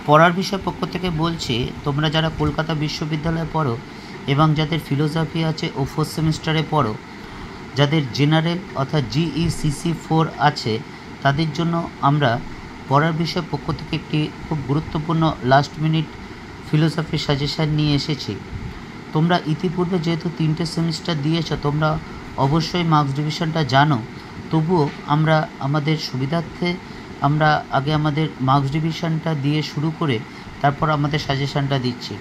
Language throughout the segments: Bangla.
পড়ার বিষয় পক্ষ থেকে বলছি, তোমরা যারা কলকাতা বিশ্ববিদ্যালয়ে পড়ো এবং যাদের ফিলোসফি আছে ও 4th সেমিস্টারে পড়ো, যাদের জেনারেল অর্থাৎ GECC4 আছে, তাদের জন্য আমরা পড়ার বিষয় পক্ষ থেকে একটি খুব গুরুত্বপূর্ণ লাস্ট মিনিট ফিলোসফি সাজেশান নিয়ে এসেছি। তোমরা ইতিপূর্বে যেহেতু 3টে সেমিস্টার দিয়েছো, তোমরা অবশ্যই মার্কস ডিভিশনটা জানো। তবুও আমরা আমাদের সুবিধার্থে আমরা আগে আমাদের মার্কস ডিভিশনটা দিয়ে শুরু করে তারপর আমাদের সাজেশানটা দিচ্ছি।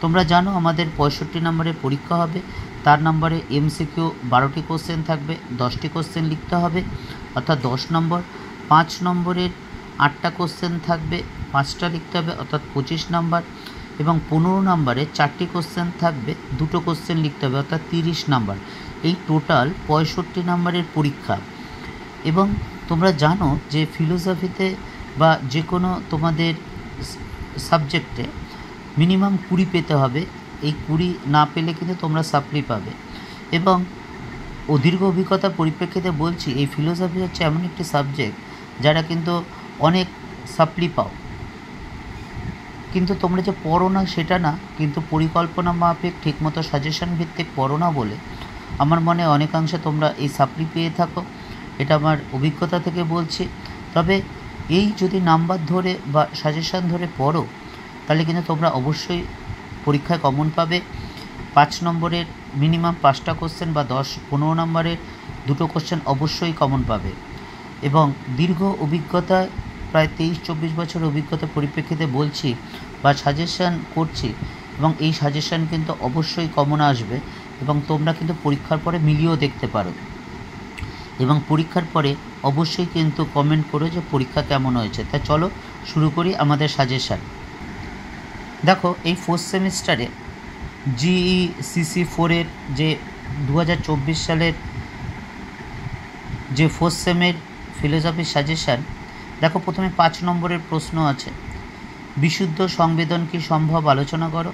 তোমরা জানো আমাদের 65 নম্বরের পরীক্ষা হবে, তার নম্বরে MCQ 12টি কোশ্চেন থাকবে, 10টি কোশ্চেন লিখতে হবে অর্থাৎ 10 নম্বর। 5 নম্বরের 8টা কোশ্চেন থাকবে, 5টা লিখতে হবে অর্থাৎ 25 নম্বর, এবং 15 নম্বরে 4টি কোশ্চেন থাকবে, 2টো কোশ্চেন লিখতে হবে অর্থাৎ 30 নম্বর। এই টোটাল 65 নম্বরের পরীক্ষা। এবং তোমরা জানো যে ফিলোসফিতে বা যে কোনো তোমাদের সাবজেক্টে মিনিমাম 20 পেতে হবে। এই 20 না পেলে কিন্তু তোমরা সাপ্লি পাবে। এবং দীর্ঘ অভিজ্ঞতার পরিপ্রেক্ষিতে বলছি, এই ফিলোসফি হচ্ছে এমন একটি সাবজেক্ট যারা কিন্তু অনেক সাপ্লি পাও, কিন্তু তোমরা যে পড়ো না সেটা না, কিন্তু পরিকল্পনা মাফিক ঠিকমতো সাজেশন ভিত্তিক পড়ো না বলে আমার মনে অনেকাংশে তোমরা এই সাপ্লি পেয়ে থাকো। এটা আমার অভিজ্ঞতা থেকে বলছি। তবে এই যদি নাম্বার ধরে বা সাজেশান ধরে পড়ো, তাহলে কিন্তু তোমরা অবশ্যই পরীক্ষায় কমন পাবে। 5 নম্বরের মিনিমাম 5টা কোশ্চেন বা 10-15 নম্বরের 2টো কোশ্চেন অবশ্যই কমন পাবে। এবং দীর্ঘ অভিজ্ঞতা, প্রায় 23-24 বছর অভিজ্ঞতার পরিপ্রেক্ষিতে বলছি বা সাজেশান করছি, এবং এই সাজেশান কিন্তু অবশ্যই কমন আসবে। এবং তোমরা কিন্তু পরীক্ষার পরে মিলিয়েও দেখতে পারো, এবং পরীক্ষার পরে অবশ্যই কিন্তু কমেন্ট করো যে পরীক্ষা কেমন হয়েছে। তাই চলো শুরু করি আমাদের সাজেশান। দেখো, এই 4th সেমিস্টারে GECC4-এর যে 2024 সালের যে 4th সেমের ফিলোসফি সাজেশান, দেখো প্রথমে 5 নম্বরের প্রশ্ন আছে, বিশুদ্ধ সংবেদন কি সম্ভব আলোচনা করো।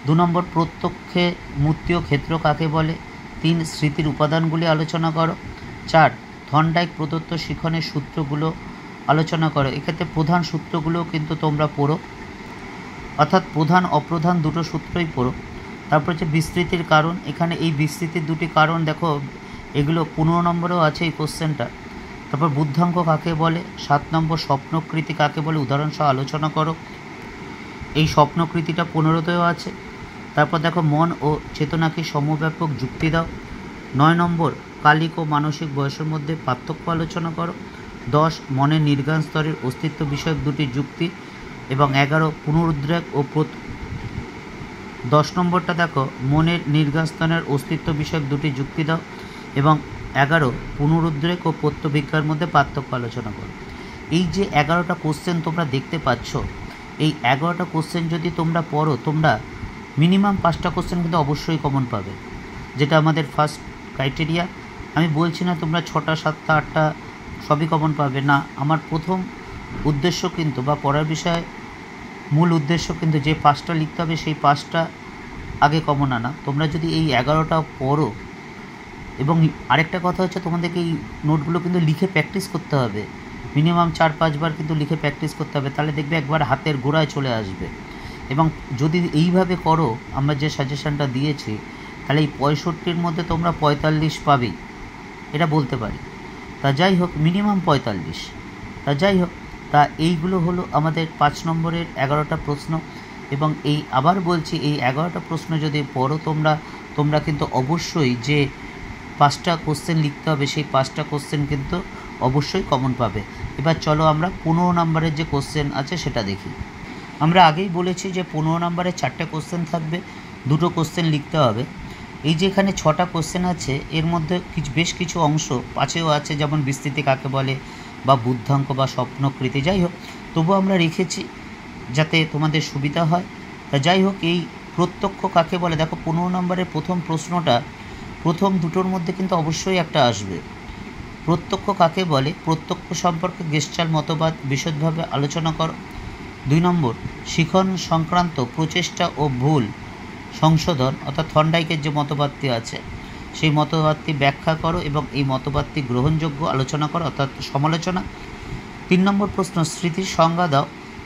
2 নম্বর, প্রত্যক্ষে মূর্তীয় ক্ষেত্র কাকে বলে। 3, স্মৃতির উপাদানগুলি আলোচনা করো। 4, থর্নডাইক প্রদত্ত শিখনের সূত্রগুলো আলোচনা করো। এক্ষেত্রে প্রধান সূত্রগুলো কিন্তু তোমরা পড়ো, অর্থাৎ প্রধান অপ্রধান দুটো সূত্রই পড়ো। তারপর হচ্ছে বিস্তৃতির কারণ। এখানে এই বিস্তৃতির 2টি কারণ দেখো, এগুলো 15 নম্বরেও আছে এই কোশ্চেনটা। তারপর বুদ্ধাঙ্ক কাকে বলে। 7 নম্বর, স্বপ্নকৃতি কাকে বলে উদাহরণসহ আলোচনা করো। এই স্বপ্নকৃতিটা 15তেও আছে। তারপর দেখো, মন ও চেতনাকে সমব্যাপক যুক্তি দাও। 9 নম্বর, কালিক ও মানসিক বয়সের মধ্যে পার্থক্য আলোচনা করো। 10, মনের নির্গান স্তরের অস্তিত্ব বিষয়ক 2টি যুক্তি। এবং 11, পুনরুদ্রেক ও 10 নম্বরটা দেখো, মনের নির্গান স্তরের অস্তিত্ব বিষয়ক 2টি যুক্তি দাও। এবং 11, পুনরুদ্রেক ও প্রত্যভিজ্ঞার মধ্যে পার্থক্য আলোচনা করো। এই যে 11টা কোশ্চেন তোমরা দেখতে পাচ্ছ, এই 11টা কোশ্চেন যদি তোমরা পড়ো, তোমরা মিনিমাম 5টা কোশ্চেন কিন্তু অবশ্যই কমন পাবে, যেটা আমাদের ফার্স্ট ক্রাইটেরিয়া। আমি বলছি না তোমরা 6টা 7টা 8টা সবই কমন পাবে না। আমার প্রথম উদ্দেশ্য কিন্তু বা পড়ার বিষয়ে মূল উদ্দেশ্য কিন্তু যে 5টা লিখতে হবে সেই 5টা আগে কমন আনা। তোমরা যদি এই 11টা পড়ো, এবং আরেকটা কথা হচ্ছে তোমাদেরকে এই নোটগুলো কিন্তু লিখে প্র্যাকটিস করতে হবে, মিনিমাম 4-5 বার কিন্তু লিখে প্র্যাকটিস করতে হবে, তাহলে দেখবে একবার হাতের গোড়ায় চলে আসবে। এবং যদি এইভাবে করো, আমরা যে সাজেশানটা দিয়েছি, তাহলে এই 65-র মধ্যে তোমরা 45 পাবেই, এটা বলতে পারি। তা যাই হোক, মিনিমাম 45। তা যাই হোক, তা এইগুলো হলো আমাদের 5 নম্বরের 11টা প্রশ্ন। এবং এই আবার বলছি, এই 11টা প্রশ্ন যদি পড়ো তোমরা কিন্তু অবশ্যই যে 5টা কোশ্চেন লিখতে হবে, সেই 5টা কোশ্চেন কিন্তু অবশ্যই কমন পাবে। এবার চলো আমরা 15 নম্বরের যে কোশ্চেন আছে সেটা দেখি। আমরা আগেই বলেছি যে 15 নম্বরে 4টে কোশ্চেন থাকবে, 2টো কোশ্চেন লিখতে হবে। এই যে এখানে 6টা কোশ্চেন আছে, এর মধ্যে বেশ কিছু অংশ 5এও আছে, যেমন বিস্তৃতি কাকে বলে বা বুদ্ধাঙ্ক বা স্বপ্নকৃতি। যাই হোক, তবু আমরা রেখেছি যাতে তোমাদের সুবিধা হয়। তা যাই হোক, এই প্রত্যক্ষ কাকে বলে, দেখো 15 নম্বরের প্রথম প্রশ্নটা, প্রথম 2টোর মধ্যে কিন্তু অবশ্যই একটা আসবে। প্রত্যক্ষ কাকে বলে, প্রত্যক্ষ সম্পর্কে গেস্টাল মতবাদ বিশদভাবে আলোচনা করো। 2 নম্বর, শিখন সংক্রান্ত প্রচেষ্টা ও ভুল সংশোধন, অর্থাৎ থর্নডাইকের যে মতবাদটি আছে সেই মতবাদটি ব্যাখ্যা করো এবং এই মতবাদটি গ্রহণযোগ্য আলোচনা করো, অর্থাৎ সমালোচনা। 3 নম্বর প্রশ্ন, স্মৃতির সংজ্ঞা দাও।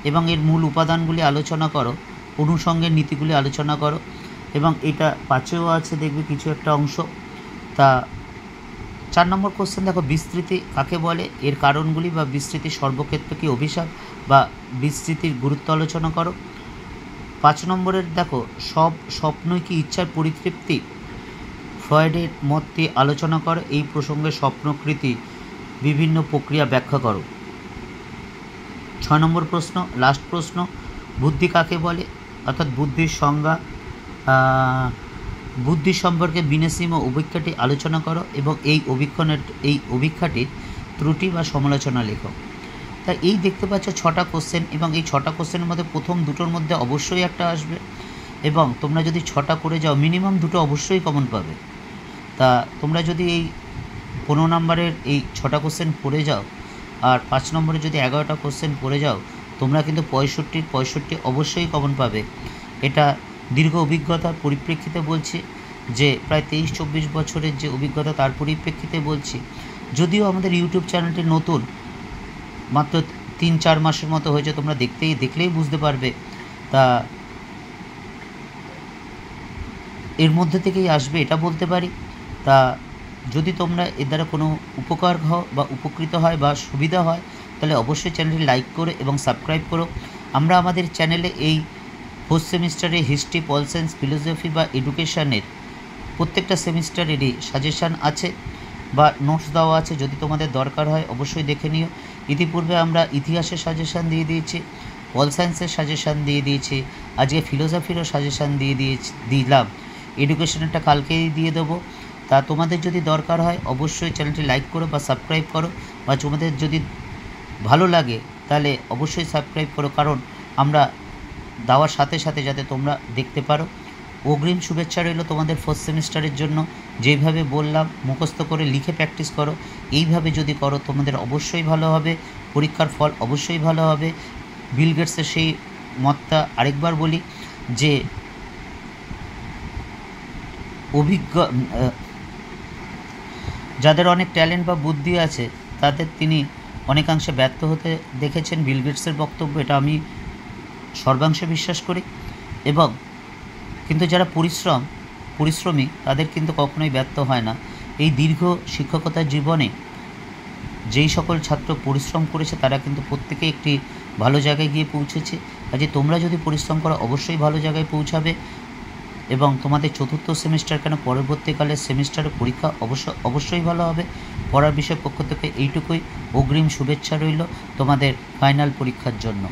এবং এর মূল উপাদানগুলি আলোচনা করো, অনুষঙ্গের নীতিগুলি আলোচনা করো। এবং এটা 5এও আছে, দেখবে কিছু একটা অংশ। তা 4 নম্বর কোশ্চেন দেখো, বিস্তৃতি কাকে বলে, এর কারণগুলি বা বিস্তৃতির সর্বক্ষেত্রে কি অভিশাপ বা বিস্তৃতির গুরুত্ব আলোচনা করো। 5 নম্বরের দেখো, সব স্বপ্নই কি ইচ্ছার পরিতৃপ্তি, ফ্রয়েডের মতটি আলোচনা করো। এই প্রসঙ্গে স্বপ্নকৃতি বিভিন্ন প্রক্রিয়া ব্যাখ্যা করো। 6 নম্বর প্রশ্ন, লাস্ট প্রশ্ন, বুদ্ধি কাকে বলে, অর্থাৎ বুদ্ধির সংজ্ঞা, বুদ্ধি সম্পর্কে বিনেসিম অভিক্ষাটি আলোচনা করো এবং এই অভিক্ষাটির ত্রুটি বা সমালোচনা লেখো। তাই এই দেখতে পাচ্ছ 6টা কোশ্চেন, এবং এই 6টা কোশ্চেনের মধ্যে প্রথম দুটোর মধ্যে অবশ্যই একটা আসবে, এবং তোমরা যদি 6টা করে যাও মিনিমাম 2টো অবশ্যই কমন পাবে। তা তোমরা যদি এই 15 নম্বরের এই 6টা কোশ্চেন পড়ে যাও, আর 5 নম্বরে যদি 11টা কোশ্চেন পড়ে যাও, তোমরা কিন্তু 65 অবশ্যই কমন পাবে। এটা দীর্ঘ অভিজ্ঞতার পরিপ্রেক্ষিতে বলছি, যে প্রায় 23-24 বছরের যে অভিজ্ঞতা তার পরিপ্রেক্ষিতে বলছি। যদিও আমাদের ইউটিউব চ্যানেলটি নতুন, মাত্র 3-4 মাসের মতো হয়েছে, তোমরা দেখলেই বুঝতে পারবে। তা এর মধ্যে থেকেই আসবে এটা বলতে পারি। তা যদি তোমরা এর দ্বারা কোনো উপকার হও বা উপকৃত হয় বা সুবিধা হয়, তাহলে অবশ্যই চ্যানেলটি লাইক করো এবং সাবস্ক্রাইব করো। আমরা আমাদের চ্যানেলে এই 4th সেমিস্টারে হিস্ট্রি, পল সায়েন্স, ফিলোসফি বা এডুকেশনের প্রত্যেকটা সেমিস্টারেরই সাজেশান আছে বা নোটস দেওয়া আছে। যদি তোমাদের দরকার হয় অবশ্যই দেখে নিও। ইতিপূর্বে আমরা ইতিহাসের সাজেশান দিয়ে দিয়েছি, পল সায়েন্সের সাজেশান দিয়ে দিয়েছি, আজকে ফিলোসফিরও সাজেশান দিলাম, এডুকেশনেরটা কালকেই দিয়ে দেবো। তা তোমাদের যদি দরকার হয় অবশ্যই চ্যানেলটি লাইক করো বা সাবস্ক্রাইব করো, বা তোমাদের যদি ভালো লাগে তাহলে অবশ্যই সাবস্ক্রাইব করো, কারণ আমরা দেওয়ার সাথে সাথে যাতে তোমরা দেখতে পারো। অগ্রিম শুভেচ্ছা রইল তোমাদের 4th সেমিস্টারের জন্য। যেইভাবে বললাম মুখস্থ করে লিখে প্র্যাকটিস করো, এইভাবে যদি করো তোমাদের অবশ্যই ভালো হবে, পরীক্ষার ফল অবশ্যই ভালো হবে। বিল গেটসের সেই মতটা আরেকবার বলি, যে যাদের অনেক ট্যালেন্ট বা বুদ্ধি আছে তাদের তিনি অনেকাংশে ব্যর্থ হতে দেখেছেন। বিল গেটসের বক্তব্য, এটা আমি সর্বাংশে বিশ্বাস করি। এবং কিন্তু যারা পরিশ্রমী তাদের কিন্তু কখনোই ব্যর্থ হয় না। এই দীর্ঘ শিক্ষকতার জীবনে যেই সকল ছাত্র পরিশ্রম করেছে তারা কিন্তু প্রত্যেকে একটি ভালো জায়গায় গিয়ে পৌঁছেছে। কাজে তোমরা যদি পরিশ্রম করো অবশ্যই ভালো জায়গায় পৌঁছাবে, এবং তোমাদের 4th সেমিস্টার কেন পরবর্তীকালের সেমিস্টারের পরীক্ষা অবশ্যই ভালো হবে। পড়ার বিষয় পক্ষ থেকে এইটুকুই। অগ্রিম শুভেচ্ছা রইল তোমাদের ফাইনাল পরীক্ষার জন্য।